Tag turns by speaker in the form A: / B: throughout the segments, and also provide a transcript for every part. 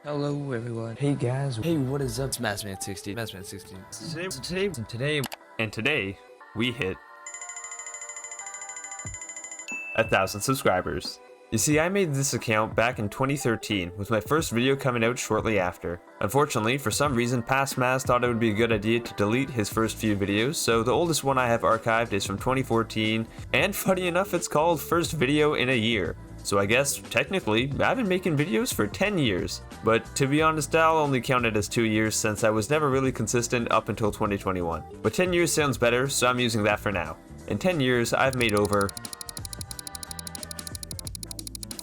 A: Hello everyone. Hey guys. Hey, what is up? It's MazMan60.
B: Today we hit 1,000 subscribers. You see, I made this account back in 2013, with my first video coming out shortly after. Unfortunately, for some reason, past Maz thought it would be a good idea to delete his first few videos, so the oldest one I have archived is from 2014, and funny enough, it's called First Video in a Year. So I guess, technically, I've been making videos for 10 years. But to be honest, I'll only count it as 2 years since I was never really consistent up until 2021. But 10 years sounds better, so I'm using that for now. In 10 years, I've made over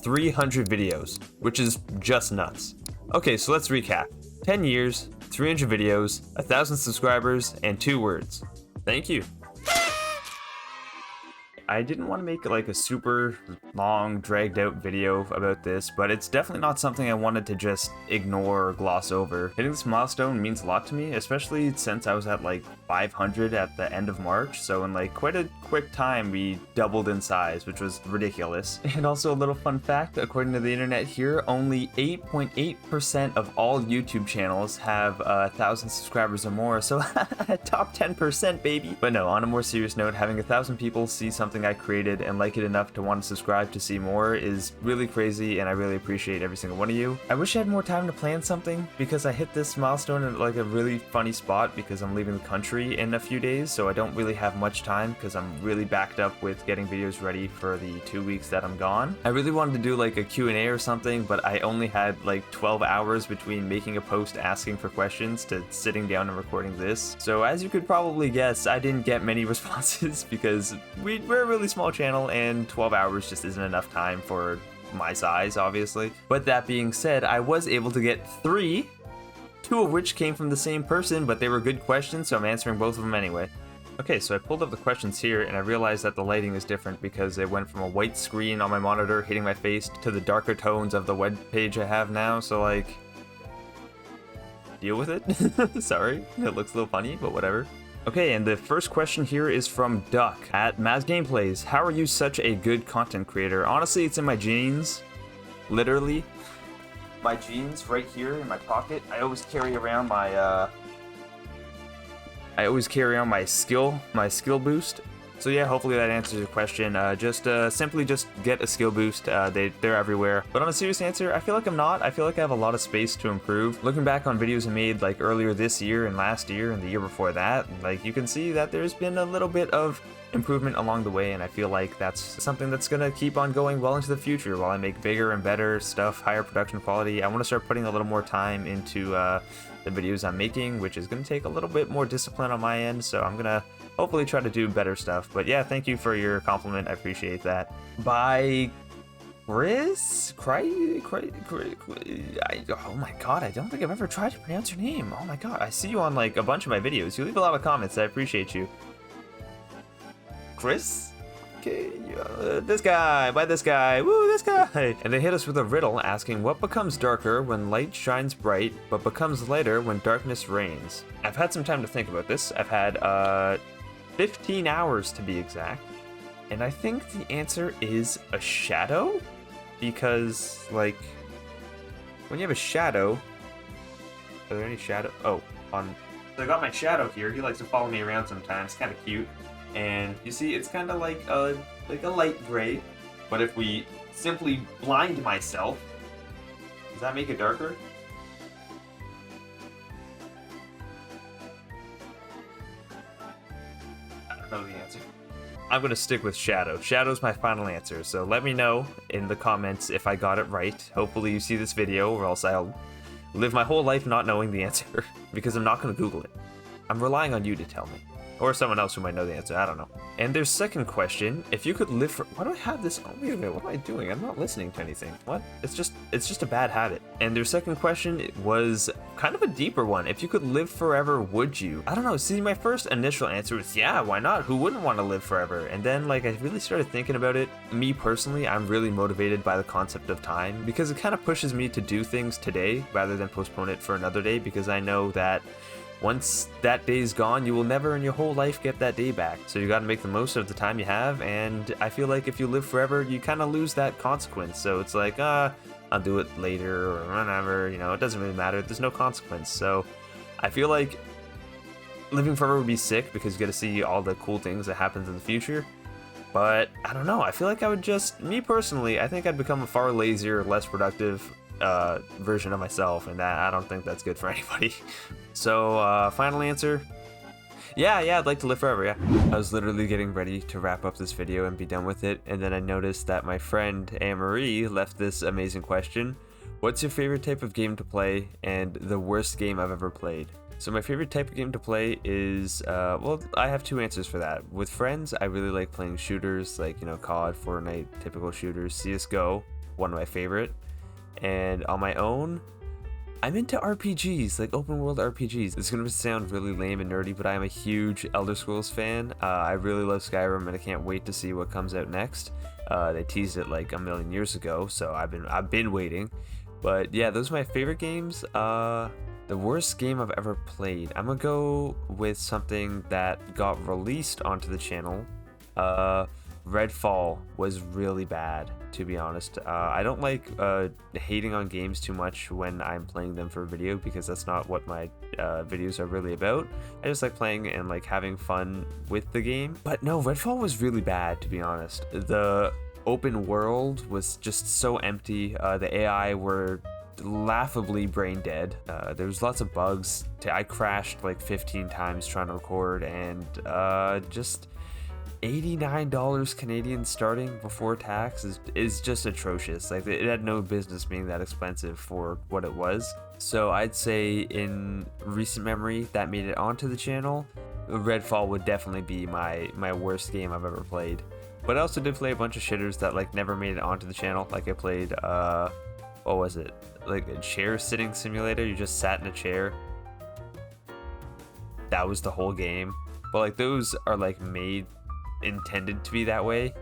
B: 300 videos, which is just nuts. Okay, so let's recap. 10 years, 300 videos, 1,000 subscribers, and 2 words. Thank you. I didn't want to make like a super long, dragged out video about this, but it's definitely not something I wanted to just ignore or gloss over. Hitting this milestone means a lot to me, especially since I was at like 500 at the end of March, so in like quite a quick time we doubled in size, which was ridiculous. And also a little fun fact, according to the internet here, only 8.8% of all YouTube channels have 1,000 subscribers or more, so top 10%, baby. But no, on a more serious note, having 1,000 people see something I created and like it enough to want to subscribe to see more is really crazy, and I really appreciate every single one of you. I wish I had more time to plan something, because I hit this milestone at like a really funny spot because I'm leaving the country in a few days, so I don't really have much time because I'm really backed up with getting videos ready for the 2 weeks that I'm gone. I really wanted to do like a Q&A or something, but I only had like 12 hours between making a post asking for questions to sitting down and recording this. So as you could probably guess, I didn't get many responses because we're a really small channel and 12 hours just isn't enough time for my size, obviously. But that being said, I was able to get 3, 2 of which came from the same person, but they were good questions, so I'm answering both of them anyway. Okay, so I pulled up the questions here and I realized that the lighting is different because it went from a white screen on my monitor hitting my face to the darker tones of the web page I have now, so like, deal with it. Sorry, it looks a little funny, but whatever. Okay, and the first question here is from Duck at MazGameplays. How are you such a good content creator? Honestly, it's in my genes. Literally. My jeans right here in my pocket. I always carry around my skill boost. So yeah, hopefully that answers your question. Simply just get a skill boost. They're everywhere. But on a serious answer, I feel like I'm not. I feel like I have a lot of space to improve. Looking back on videos I made like earlier this year and last year and the year before that, like you can see that there's been a little bit of improvement along the way, and I feel like that's something that's gonna keep on going well into the future while I make bigger and better stuff, higher production quality. I want to start putting a little more time into the videos I'm making, which is gonna take a little bit more discipline on my end, so I'm gonna hopefully try to do better stuff. But yeah, thank you for your compliment, I appreciate that. By Chris? Oh my god, I don't think I've ever tried to pronounce your name. Oh my god, I see you on like a bunch of my videos. You leave a lot of comments, I appreciate you. Chris? Okay, this guy, by this guy, woo, this guy. And they hit us with a riddle asking, what becomes darker when light shines bright, but becomes lighter when darkness reigns? I've had some time to think about this. I've had 15 hours to be exact. And I think the answer is a shadow, because like, when you have a shadow, are there any shadow? Oh, so I got my shadow here. He likes to follow me around sometimes, kind of cute. And you see, it's kind of like a light gray. But if we simply blind myself, does that make it darker? I don't know the answer. I'm going to stick with shadow. Shadow's my final answer. So let me know in the comments if I got it right. Hopefully you see this video, or else I'll live my whole life not knowing the answer. Because I'm not going to Google it. I'm relying on you to tell me. Or someone else who might know the answer, I don't know. And their second question, if you could live for... Why do I have this? Oh, wait a minute, what am I doing? I'm not listening to anything. What? It's just a bad habit. And their second question was kind of a deeper one. If you could live forever, would you? I don't know. See, my first initial answer was, yeah, why not? Who wouldn't want to live forever? And then, like, I really started thinking about it. Me, personally, I'm really motivated by the concept of time, because it kind of pushes me to do things today rather than postpone it for another day, because I know that once that day's gone, you will never in your whole life get that day back. So you got to make the most of the time you have, and I feel like if you live forever, you kind of lose that consequence. So it's like, I'll do it later or whenever, you know, it doesn't really matter. There's no consequence. So I feel like living forever would be sick because you get to see all the cool things that happens in the future. But I don't know, I feel like I would just, me personally, I think I'd become a far lazier, less productive version of myself, and that I don't think that's good for anybody. So final answer, yeah, I'd like to live forever, yeah. I was literally getting ready to wrap up this video and be done with it, and then I noticed that my friend Anne-Marie left this amazing question. What's your favorite type of game to play and the worst game I've ever played? So my favorite type of game to play is, well, I have two answers for that. With friends, I really like playing shooters like, you know, COD, Fortnite, typical shooters, CSGO, one of my favorite. And on my own, I'm into RPGs, like open world RPGs. It's gonna sound really lame and nerdy, but I am a huge Elder Scrolls fan. I really love Skyrim, and I can't wait to see what comes out next. They teased it like a million years ago, so I've been waiting. But yeah, those are my favorite games. The worst game I've ever played, I'm gonna go with something that got released onto the channel. Redfall was really bad, to be honest. I don't like hating on games too much when I'm playing them for video, because that's not what my videos are really about. I just like playing and like having fun with the game. But no, Redfall was really bad, to be honest. The open world was just so empty. The AI were laughably brain dead. There was lots of bugs. I crashed like 15 times trying to record, and just $89 Canadian starting before tax is just atrocious. Like, it had no business being that expensive for what it was. So I'd say in recent memory that made it onto the channel, Redfall would definitely be my worst game I've ever played. But I also did play a bunch of shitters that like never made it onto the channel. Like I played what was it? Like a chair sitting simulator. You just sat in a chair. That was the whole game. But like those are like intended to be that way.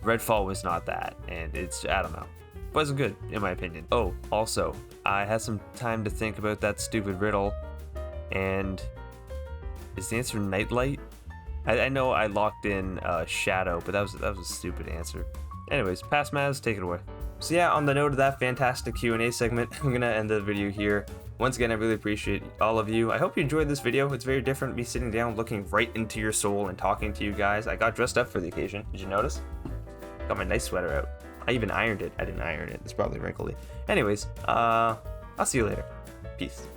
B: Redfall was not that, and I don't know. Wasn't good in my opinion. Oh, also, I had some time to think about that stupid riddle, and is the answer Nightlight? I know I locked in Shadow, but that was a stupid answer. Anyways, pass Maz, take it away. So yeah, on the note of that fantastic Q&A segment, I'm gonna end the video here. Once again, I really appreciate all of you. I hope you enjoyed this video. It's very different, me sitting down, looking right into your soul and talking to you guys. I got dressed up for the occasion. Did you notice? Got my nice sweater out. I even ironed it. I didn't iron it. It's probably wrinkly. Anyways, I'll see you later. Peace.